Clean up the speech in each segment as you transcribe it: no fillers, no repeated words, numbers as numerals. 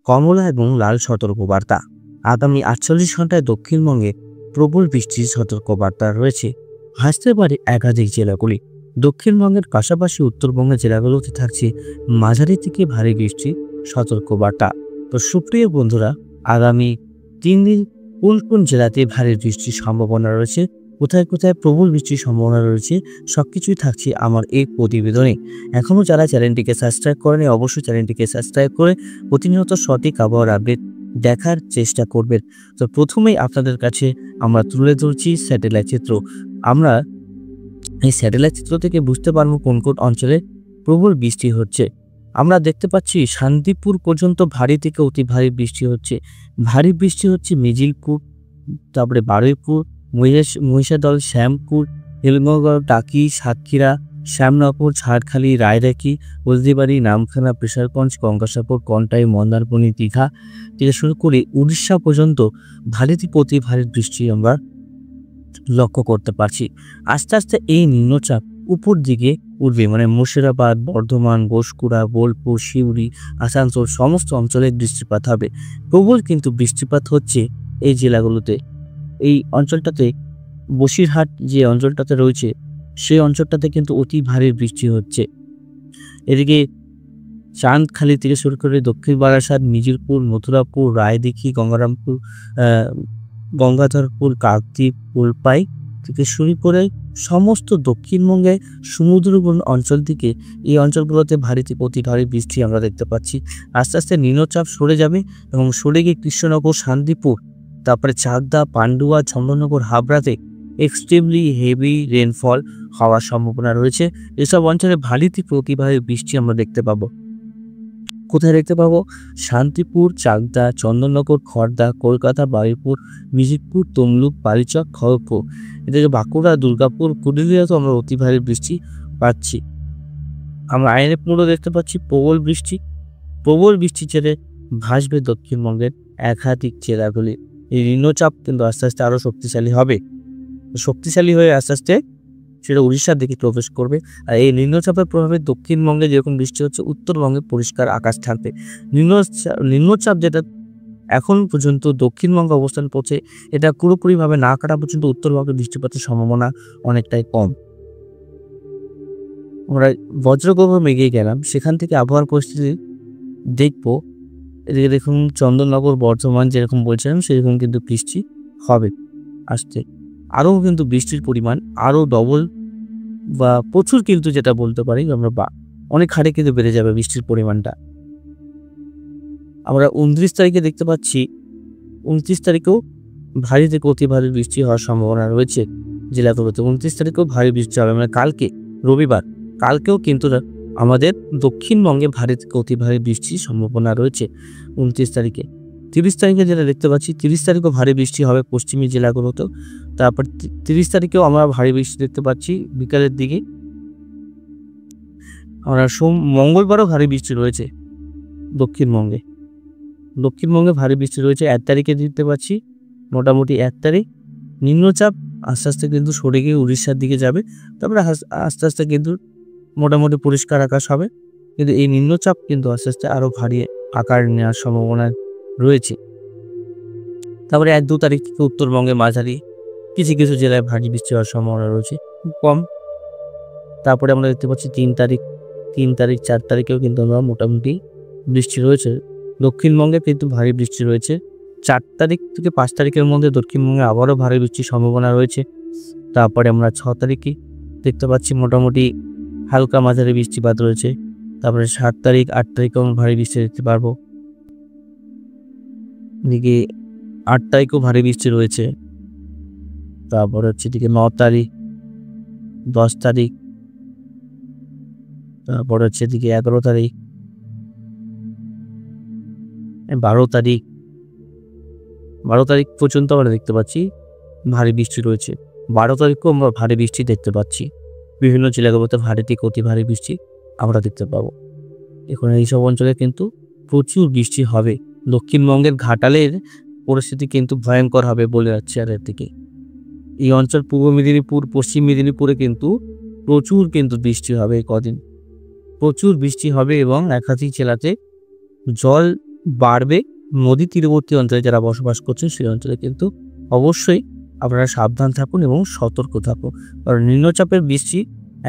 কমলা এবং লাল সতর্কবার্তা। আগামী 48 ঘন্টায় দক্ষিণবঙ্গে প্রবল বৃষ্টির সতর্কবার্তা রয়েছে। ভাসতে পারে একাধিক জেলাগুলি। দক্ষিণবঙ্গের পাশাপাশি উত্তরবঙ্গের জেলাগুলোতে থাকছে মাঝারি থেকে ভারী বৃষ্টির সতর্কবার্তা। তো সুপ্রিয় বন্ধুরা, আগামী 3 দিন কোন কোন জেলাতে ভারী বৃষ্টির সম্ভাবনা রয়েছে, কোথায় কোথায় প্রবল বৃষ্টির সম্ভাবনা রয়েছে, সবকিছুই থাকছে আমার এই প্রতিবেদনে। এখনও যারা চ্যানেলটিকে সাবস্ক্রাইব করেনি অবশ্যই চ্যানেলটিকে সাবস্ক্রাইব করে প্রতিনিয়ত সঠিক আবহাওয়ার আপডেট দেখার চেষ্টা করবেন। তো প্রথমেই আপনাদের কাছে আমরা তুলে ধরছি স্যাটেলাইট চিত্র। আমরা এই স্যাটেলাইট চিত্র থেকে বুঝতে পারবো কোন কোন অঞ্চলে প্রবল বৃষ্টি হচ্ছে। আমরা দেখতে পাচ্ছি শান্তিপুর পর্যন্ত ভারী থেকে অতি ভারী বৃষ্টি হচ্ছে। ভারী বৃষ্টি হচ্ছে মেজিলপুর, তারপরে বারুইপুর, মহিষাদল, শ্যামপুর, হেলমগড়, টাকি, সাতক্ষীরা, শ্যামনগর, ঝাড়খালি, রায়রাকি, হলদিবাড়ি, নামখানা, প্রেসারগঞ্জ, গঙ্গাসাগর, কন্টাই, মন্দারমণি, দীঘা থেকে শুরু করে উড়িষ্যা পর্যন্ত ভারী থেকে অতি ভারী বৃষ্টি আমরা লক্ষ্য করতে পারছি। আস্তে আস্তে এই নিম্নচাপ উপর দিকে উঠবে, মানে মুর্শিদাবাদ, বর্ধমান, ঘোষকুড়া, বোলপুর, সিউড়ি, আসানসোল সমস্ত অঞ্চলে বৃষ্টিপাত হবে। প্রবল কিন্তু বৃষ্টিপাত হচ্ছে এই জেলাগুলোতে। এই অঞ্চলটাতে বসিরহাট যে অঞ্চলটাতে রয়েছে সেই অঞ্চলটাতে কিন্তু অতি ভারী বৃষ্টি হচ্ছে। এদিকে চাঁদখালি থেকে শুরু করে দক্ষিণ বারাসাত, মিজিরপুর, মথুরাপুর, রায়দিঘি, গঙ্গারামপুর, গঙ্গাধরপুর, কাকদ্বীপ, কুলপাই থেকে শুরু করে সমস্ত দক্ষিণবঙ্গে সমুদ্রবর্তী অঞ্চল থেকে এই অঞ্চলগুলোতে ভারী থেকে অতি ভারী বৃষ্টি আমরা দেখতে পাচ্ছি। আস্তে আস্তে নিম্নচাপ সরে যাবে এবং সরে গিয়ে কৃষ্ণনগর, শান্তিপুর, তারপরে চাকদা, পান্ডুয়া, চন্দননগর, হাবড়াতে এক্সট্রিমলি হেভি রেনফল হওয়ার সম্ভাবনা রয়েছে। এসব অঞ্চলে ভারী থেকে অতি ভারী বৃষ্টি আমরা দেখতে পাবো। কোথায় দেখতে পাবো? শান্তিপুর, চাকদা, চন্দননগর, খড়দা, কলকাতা, বারুইপুর, মিজিরপুর, তমলুক, বালিচক, খড়গপুর, এদিকে বাঁকুড়া, দুর্গাপুর, পুরুলিয়াতেও আমরা অতি ভারী বৃষ্টি পাচ্ছি। আমরা আইনেপুরও দেখতে পাচ্ছি প্রবল বৃষ্টি ছেড়ে ভাসবে দক্ষিণবঙ্গের একাধিক জেলাগুলি। এই নিম্নচাপ কিন্তু আস্তে আস্তে আরও শক্তিশালী হয়ে আস্তে আস্তে সেটা উড়িষ্যার দিকে প্রবেশ করবে। আর এই নিম্নচাপের প্রভাবে দক্ষিণবঙ্গে যেরকম বৃষ্টি হচ্ছে, উত্তরবঙ্গে পরিষ্কার আকাশ থাকবে। নিম্নচাপ যেটা এখন পর্যন্ত দক্ষিণবঙ্গে অবস্থান করছে, এটা পুরোপুরিভাবে না কাটা পর্যন্ত উত্তরবঙ্গে বৃষ্টিপাতের সম্ভাবনা অনেকটাই কম। আমরা বজ্রগর্ভ মেঘে গেলাম, সেখান থেকে আবহাওয়ার পরিস্থিতি দেখবো। এদিকে দেখুন চন্দননগর, বর্ধমান যেরকম বলছিলাম সেরকম কিন্তু বৃষ্টি হবে। আসছে আরও কিন্তু বৃষ্টির পরিমাণ আরও ডবল বা প্রচুর কিন্তু যেটা বলতে পারি আমরা, বা অনেক হারে কিন্তু বেড়ে যাবে বৃষ্টির পরিমাণটা। আমরা 29 তারিখে দেখতে পাচ্ছি, 29 তারিখেও ভারী থেকে অতি ভারী বৃষ্টি হওয়ার সম্ভাবনা রয়েছে জেলাগুলোতে। 29 তারিখেও ভারী বৃষ্টি হবে, মানে কালকে রবিবার, কালকেও কিন্তু আমাদের দক্ষিণবঙ্গে ভারী থেকে অতি ভারী বৃষ্টির সম্ভাবনা রয়েছে 29 তারিখে। 30 তারিখে যেটা দেখতে পাচ্ছি, 30 তারিখেও ভারী বৃষ্টি হবে পশ্চিমী জেলাগুলোতেও। তারপর 30 তারিখেও আমরা ভারী বৃষ্টি দেখতে পাচ্ছি বিকালের দিকে। আমরা মঙ্গলবারও ভারী বৃষ্টি রয়েছে দক্ষিণবঙ্গে ভারী বৃষ্টি রয়েছে। 1 তারিখে দেখতে পাচ্ছি, মোটামুটি 1 তারিখ নিম্নচাপ আস্তে আস্তে কিন্তু সরে গিয়ে উড়িষ্যার দিকে যাবে। তারপরে আস্তে আস্তে কিন্তু মোটামুটি পরিষ্কার আকাশ হবে, কিন্তু এই নিম্নচাপ কিন্তু আস্তে আস্তে আরও ভারী আকার নেওয়ার সম্ভাবনা রয়েছে। তারপরে 1-2 তারিখ থেকে উত্তরবঙ্গে মাঝারি, কিছু কিছু জেলায় ভারী বৃষ্টি হওয়ার সম্ভাবনা রয়েছে, খুব কম। তারপরে আমরা দেখতে পাচ্ছি 3 তারিখ, 4 তারিখেও কিন্তু আমরা মোটামুটি বৃষ্টি রয়েছে। দক্ষিণবঙ্গে কিন্তু ভারী বৃষ্টি রয়েছে। 4 তারিখ থেকে 5 তারিখের মধ্যে দক্ষিণবঙ্গে আবারও ভারী বৃষ্টির সম্ভাবনা রয়েছে। তারপরে আমরা 6 তারিখে দেখতে পাচ্ছি মোটামুটি হালকা মাঝারি বৃষ্টিপাত রয়েছে। তারপরে 7 তারিখ, 8 তারিখেও আমরা ভারী বৃষ্টি দেখতে পারবো। এদিকে 8 তারিখেও ভারী বৃষ্টি রয়েছে। তারপরে হচ্ছে এদিকে 9 তারিখ, 10 তারিখ, তারপরে হচ্ছে এদিকে 11 তারিখ, 12 তারিখ, 12 তারিখ পর্যন্ত আমরা দেখতে পাচ্ছি ভারী বৃষ্টি রয়েছে। 12 তারিখেও আমরা ভারী বৃষ্টি দেখতে পাচ্ছি। বিভিন্ন জেলাগুলোতে ভারী থেকে অতি ভারী বৃষ্টি আমরা দেখতে পাবো। এখন এইসব অঞ্চলে কিন্তু প্রচুর বৃষ্টি হবে। দক্ষিণবঙ্গের ঘাটালের পরিস্থিতি কিন্তু ভয়ঙ্কর হবে বলে যাচ্ছে। আর এর থেকে এই অঞ্চল পূর্ব মেদিনীপুর, পশ্চিম মেদিনীপুরে কিন্তু প্রচুর কিন্তু বৃষ্টি হবে, কদিন প্রচুর বৃষ্টি হবে এবং একাধিক জেলাতে জল বাড়বে। নদী তীরবর্তী অঞ্চলে যারা বসবাস করছেন সেই অঞ্চলে কিন্তু অবশ্যই আপনারা সাবধান থাকুন এবং সতর্ক থাকুন। কারণ নিম্নচাপের বৃষ্টি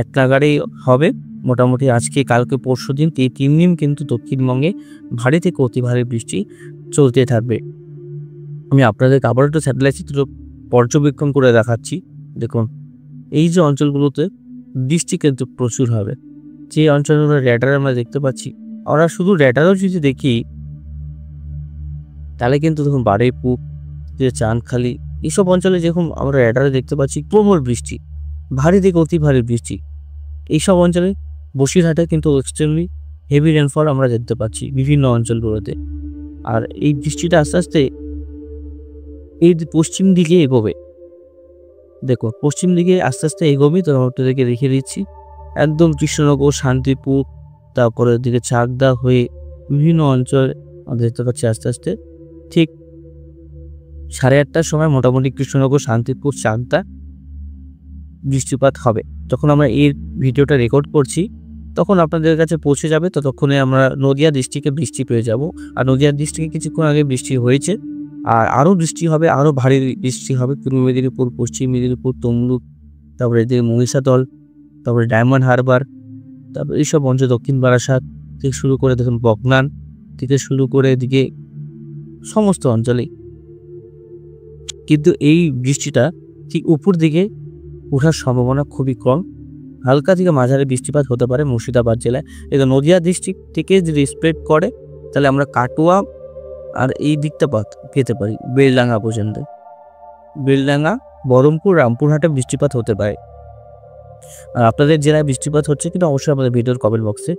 এক নাগাড়েই হবে। মোটামুটি আজকে, কালকে, পরশুদিন এই 3 দিন কিন্তু দক্ষিণবঙ্গে ভারী থেকে অতি ভারী বৃষ্টি চলতে থাকবে। আমি আপনাদেরকে আবার একটু স্যাটেলাইট চিত্র পর্যবেক্ষণ করে দেখাচ্ছি। দেখুন, এই যে অঞ্চলগুলোতে বৃষ্টি কিন্তু প্রচুর হবে, যে অঞ্চলগুলো রেডারে আমরা দেখতে পাচ্ছি, আমরা শুধু রেডারেও যদি দেখি তাহলে কিন্তু দেখুন বারুইপুর, যে চাঁদখালি, এইসব অঞ্চলে যেরকম আমরা রেডারে দেখতে পাচ্ছি প্রবল বৃষ্টি, ভারী থেকে অতি ভারী বৃষ্টি। এইসব অঞ্চলে বসিরহাটে কিন্তু এক্সট্রিমলি হেভি রেনফল আমরা দেখতে পাচ্ছি বিভিন্ন অঞ্চলগুলোতে। আর এই বৃষ্টিটা আস্তে আস্তে এই পশ্চিম দিকে এগোবে। দেখো, পশ্চিম দিকে আস্তে আস্তে এগোবে। তো আপনাদেরকে দেখিয়ে দিচ্ছি, একদম কৃষ্ণনগর, শান্তিপুর, তারপরে দিকে চাকদা হয়ে বিভিন্ন অঞ্চল আমরা দেখতে পাচ্ছি আস্তে আস্তে। ঠিক 8:30টার সময় মোটামুটি কৃষ্ণনগর, শান্তিপুর, চাকদা বৃষ্টিপাত হবে। যখন আমরা এই ভিডিওটা রেকর্ড করছি তখন আপনাদের কাছে পৌঁছে যাবে, ততক্ষণে আমরা নদিয়া ডিস্ট্রিক্টে বৃষ্টি পেয়ে যাব। আর নদিয়া ডিস্ট্রিক্টে কিছুক্ষণ আগে বৃষ্টি হয়েছে, আর আরও বৃষ্টি হবে, আরও ভারী বৃষ্টি হবে পূর্ব মেদিনীপুর, পশ্চিম মেদিনীপুর, তমলুক, তারপরে এদিকে মহিষাদল, তারপরে ডায়মন্ড হারবার, তারপরে এইসব অঞ্চল, দক্ষিণ বারাসাত থেকে শুরু করে দেখুন বকনান থেকে শুরু করে এদিকে সমস্ত অঞ্চলেই। কিন্তু এই বৃষ্টিটা ঠিক উপর দিকে ওঠার সম্ভাবনা খুবই কম। হালকা থেকে মাঝারি বৃষ্টিপাত হতে পারে মুর্শিদাবাদ জেলায়। এটা নদিয়া ডিস্ট্রিক্ট থেকে যদি স্প্রেড করে তাহলে আমরা কাটোয়া আর এই দিকটা পেতে পারি, বেলডাঙ্গা পর্যন্ত। বেলডাঙ্গা, বহরমপুর, রামপুরহাটে বৃষ্টিপাত হতে পারে। আর আপনাদের জেলায় বৃষ্টিপাত হচ্ছে কিনা অবশ্যই আমাদের ভিডিওর কমেন্ট বক্সে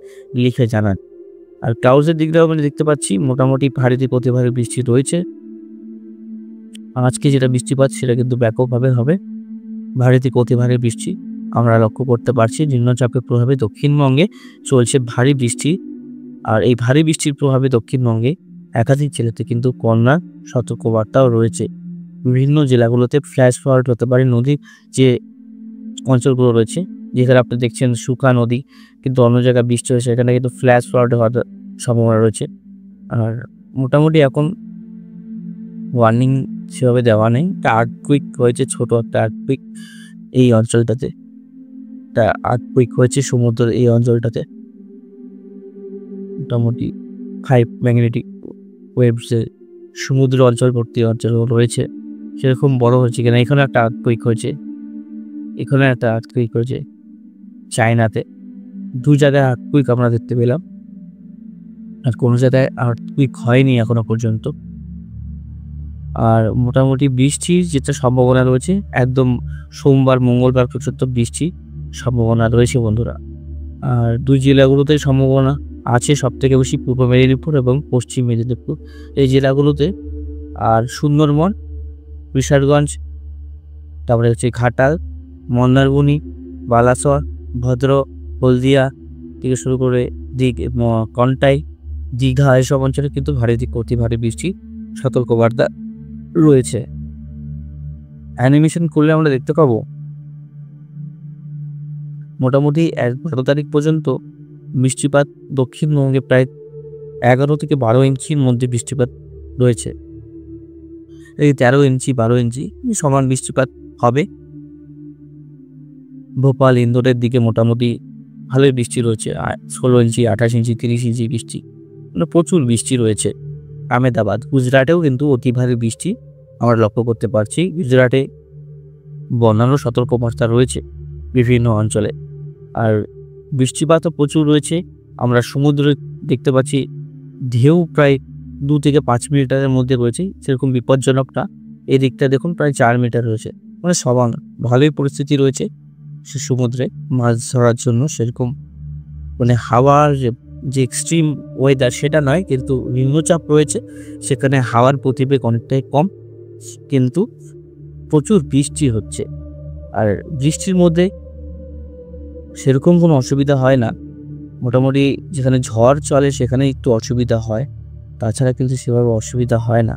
লিখে জানান। আর ক্লাউডসের দিকটাও আমরা দেখতে পাচ্ছি মোটামুটি ভারী থেকে অতি ভারী বৃষ্টি রয়েছে। আজকে যেটা বৃষ্টিপাত সেটা কিন্তু ব্যাপকভাবে হবে, ভারী থেকে অতি ভারী বৃষ্টি আমরা লক্ষ্য করতে পারছি। নিম্নচাপের প্রভাবে দক্ষিণবঙ্গে চলছে ভারী বৃষ্টি। আর এই ভারী বৃষ্টির প্রভাবে দক্ষিণবঙ্গে একাধিক জেলাতে কিন্তু বন্যার সতর্কবার্তাও রয়েছে। বিভিন্ন জেলাগুলোতে ফ্ল্যাশ ফ্লাড হতে পারে। নদীর যে অঞ্চলগুলো রয়েছে, যেখানে আপনি দেখছেন শুকা নদী, কিন্তু অন্য জায়গায় বৃষ্টি হয়েছে, এখানে কিন্তু ফ্ল্যাশ ফ্লাড হওয়ার সম্ভাবনা রয়েছে। আর মোটামুটি এখন ওয়ার্নিং সেভাবে দেওয়া নেই। একটা আর্থকুইক হয়েছে, ছোট একটা আর্থকুইক এই অঞ্চলটাতে, একটা আর্থকুইক হয়েছে সমুদ্রের এই অঞ্চলটাতে। মোটামুটি 5 ম্যাগনেটিক ওয়েভসে সমুদ্র অঞ্চলবর্তী অঞ্চল রয়েছে, সেরকম বড় হয়েছে কিনা। এখানে একটা আর্থকুইক হয়েছে, এখানে একটা আর্থকুইক হয়েছে চায়নাতে। 2 জায়গায় আর্থকুইক আমরা দেখতে পেলাম, আর কোনো জায়গায় আর্থকুইক হয়নি এখনো পর্যন্ত। আর মোটামুটি বৃষ্টির যেটা সম্ভাবনা রয়েছে, একদম সোমবার, মঙ্গলবার পর্যন্ত বৃষ্টির সম্ভাবনা রয়েছে বন্ধুরা। আর 2 জেলাগুলোতে সম্ভাবনা আছে সবথেকে বেশি, পূর্ব মেদিনীপুর এবং পশ্চিম মেদিনীপুর এই জেলাগুলোতে। আর সুন্দরবন, কিশোরগঞ্জ, তারপরে হচ্ছে ঘাটাল, মন্দারমণি, বালাসর, ভদ্রক, হলদিয়া থেকে শুরু করে কন্টাই, দীঘা, এসব অঞ্চলে কিন্তু ভারী থেকে অতি ভারী বৃষ্টি সতর্কবার্তা রয়েছে। অ্যানিমেশন করলে আমরা দেখতে পাবো মোটামুটি 12 তারিখ পর্যন্ত বৃষ্টিপাত দক্ষিণবঙ্গে প্রায় 11 থেকে 12 ইঞ্চির মধ্যে বৃষ্টিপাত রয়েছে। এই 13 ইঞ্চি 12 ইঞ্চি সমান বৃষ্টিপাত হবে। ভোপাল, ইন্দোরের দিকে মোটামুটি ভালোই বৃষ্টি রয়েছে, 16 ইঞ্চি, 28 ইঞ্চি, 30 ইঞ্চি বৃষ্টি, মানে প্রচুর বৃষ্টি রয়েছে। আহমেদাবাদ, গুজরাটেও কিন্তু অতি ভারী বৃষ্টি আমরা লক্ষ্য করতে পারছি। গুজরাটে বন্যারও সতর্কবার্তা রয়েছে বিভিন্ন অঞ্চলে। আর বৃষ্টিপাতও প্রচুর রয়েছে। আমরা সমুদ্রে দেখতে পাচ্ছি ঢেউ প্রায় 2 থেকে 5 মিটারের মধ্যে রয়েছে, সেরকম বিপজ্জনক না। এই দিকটা দেখুন প্রায় 4 মিটার রয়েছে, মানে সমান ভালোই পরিস্থিতি রয়েছে সে সমুদ্রে মাছ ধরার জন্য। সেরকম মানে হাওয়ার যে এক্সট্রিম ওয়েদার সেটা নয়, কিন্তু নিম্নচাপ রয়েছে, সেখানে হাওয়ার গতিবেগ অনেকটাই কম, কিন্তু প্রচুর বৃষ্টি হচ্ছে। আর বৃষ্টির মধ্যে সেরকম কোনো অসুবিধা হয় না। মোটামুটি যেখানে ঝড় চলে সেখানে একটু অসুবিধা হয়, তাছাড়া কিন্তু সেভাবে অসুবিধা হয় না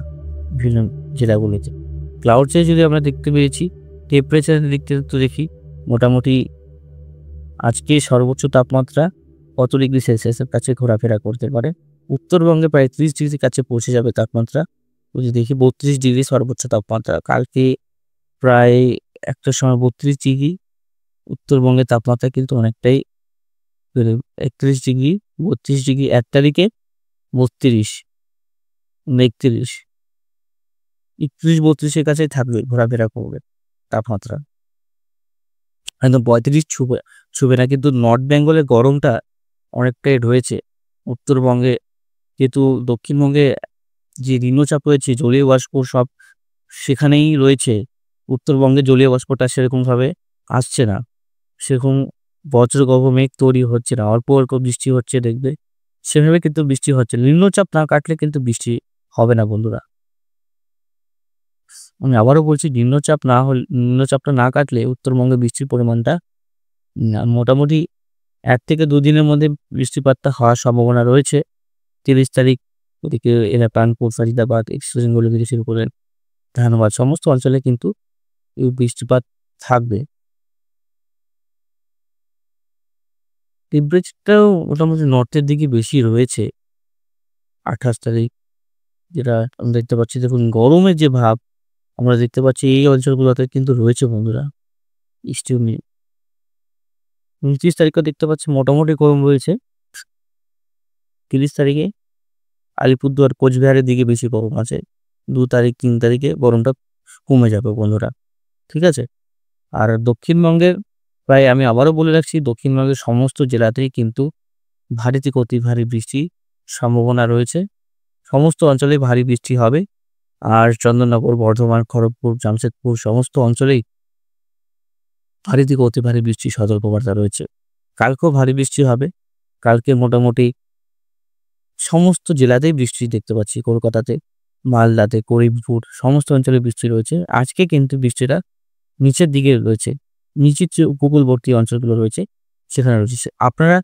বিভিন্ন জেলাগুলিতে। ক্লাউডসে যদি আমরা দেখতে পেয়েছি, টেম্পারেচারের দিক থেকে তো দেখি মোটামুটি আজকে সর্বোচ্চ তাপমাত্রা কত ডিগ্রি সেলসিয়াসের কাছে ঘোরাফেরা করতে পারে। উত্তরবঙ্গে প্রায় 30 ডিগ্রির কাছে পৌঁছে যাবে তাপমাত্রা। ওই যে দেখি 32 ডিগ্রি সর্বোচ্চ তাপমাত্রা। কালকে প্রায় একটা সময় 32 ডিগ্রি, উত্তরবঙ্গের তাপমাত্রা কিন্তু অনেকটাই 31 ডিগ্রি, 32 ডিগ্রি 1 তারিখে, 32, 31, 31-32 কাছে থাকবে, ঘোরাফেরা করবে তাপমাত্রা। একদম 35 ছুবে না, কিন্তু নর্থ বেঙ্গলের গরমটা অনেকটাই রয়েছে। উত্তরবঙ্গে যেহেতু দক্ষিণবঙ্গে যে নিম্নচাপ রয়েছে, জলীয় বাষ্প সব সেখানেই রয়েছে। উত্তরবঙ্গে জলীয় বাষ্পটা সেরকমভাবে আসছে না, সেরকম বজ্রগর্ভ মেঘ তৈরি হচ্ছে না, অল্প অল্প বৃষ্টি হচ্ছে দেখবে, সেভাবে কিন্তু বৃষ্টি হচ্ছে। নিম্নচাপ না কাটলে কিন্তু বৃষ্টি হবে না বন্ধুরা। আমি আবারও বলছি, নিম্নচাপটা না কাটলে উত্তরবঙ্গে বৃষ্টির পরিমাণটা মোটামুটি 1 থেকে 2 দিনের মধ্যে বৃষ্টিপাতটা হওয়ার সম্ভাবনা রয়েছে। 30 তারিখ ওদিকে কানপুর, ফরিদাবাদ, এক্সপ্রেশনগুলো থেকে শুরু করে ধানবাদ সমস্ত অঞ্চলে কিন্তু এই বৃষ্টিপাত থাকবে। টেম্পারেচারটাও মোটামুটি নর্থের দিকে বেশি রয়েছে। 28 তারিখ যেটা আমরা দেখতে পাচ্ছি, দেখুন গরমের যে ভাব আমরা দেখতে পাচ্ছি এই অঞ্চলগুলোতে কিন্তু রয়েছে বন্ধুরা, বৃষ্টিও নেই। 29 তারিখও দেখতে পাচ্ছি মোটামুটি গরম রয়েছে। 30 তারিখে আলিপুরদুয়ার, কোচবিহারের দিকে বেশি গরম আছে। 2 তারিখ 3 তারিখে গরমটা কমে যাবে বন্ধুরা, ঠিক আছে। আর দক্ষিণবঙ্গের প্রায় আমি আবারও বলে রাখছি, দক্ষিণবঙ্গের সমস্ত জেলাতেই কিন্তু ভারী থেকে অতি ভারী বৃষ্টির সম্ভাবনা রয়েছে। সমস্ত অঞ্চলে ভারী বৃষ্টি হবে। আর চন্দননগর, বর্ধমান, খড়গপুর, জামশেদপুর সমস্ত অঞ্চলেই ভারী থেকে অতি ভারী বৃষ্টির সতর্কবার্তা রয়েছে। কালকেও ভারী বৃষ্টি হবে। কালকে মোটামুটি সমস্ত জেলাতেই বৃষ্টি দেখতে পাচ্ছি। কলকাতাতে, মালদাতে, করিমপুর সমস্ত অঞ্চলে বৃষ্টি রয়েছে। আজকে কিন্তু বৃষ্টিটা নিচের দিকে রয়েছে, নিচের যে উপকূলবর্তী অঞ্চলগুলো রয়েছে সেখানে রয়েছে। আপনারা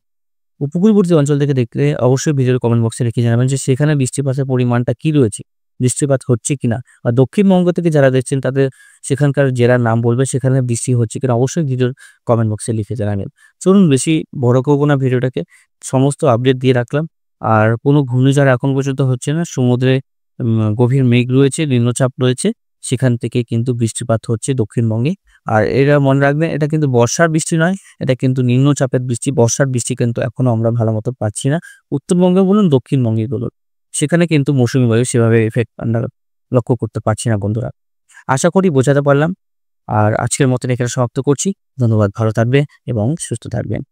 উপকূলবর্তী অঞ্চল থেকে দেখলে অবশ্যই ভিডিওর কমেন্ট বক্সে লিখে জানাবেন যে সেখানে বৃষ্টিপাতের পরিমাণটা কি রয়েছে, বৃষ্টিপাত হচ্ছে কিনা। আর দক্ষিণবঙ্গ থেকে যারা দেখছেন তাদের সেখানকার জেলার নাম বলবে, সেখানে বৃষ্টি হচ্ছে কিনা অবশ্যই ভিডিওর কমেন্ট বক্সে লিখে জানাবেন। চলুন বেশি বড় করবো না ভিডিওটাকে, সমস্ত আপডেট দিয়ে রাখলাম। আর কোনো ঘূর্ণিঝড় এখন পর্যন্ত হচ্ছে না। সমুদ্রে গভীর মেঘ রয়েছে, নিম্নচাপ রয়েছে, সেখান থেকে কিন্তু বৃষ্টিপাত হচ্ছে দক্ষিণবঙ্গে। আর এরা মনে রাখবেন, এটা কিন্তু বর্ষার বৃষ্টি নয়, এটা কিন্তু নিম্নচাপের বৃষ্টি। বর্ষার বৃষ্টি কিন্তু এখনো আমরা ভালো মতো পাচ্ছি না। উত্তরবঙ্গে বলুন, দক্ষিণবঙ্গে বলুন, সেখানে কিন্তু মৌসুমী বায়ু সেভাবে এফেক্ট আমরা লক্ষ্য করতে পারছি না বন্ধুরা। আশা করি বোঝাতে পারলাম। আর আজকের মতন এখানে সমাপ্ত করছি। ধন্যবাদ, ভালো থাকবে এবং সুস্থ থাকবেন।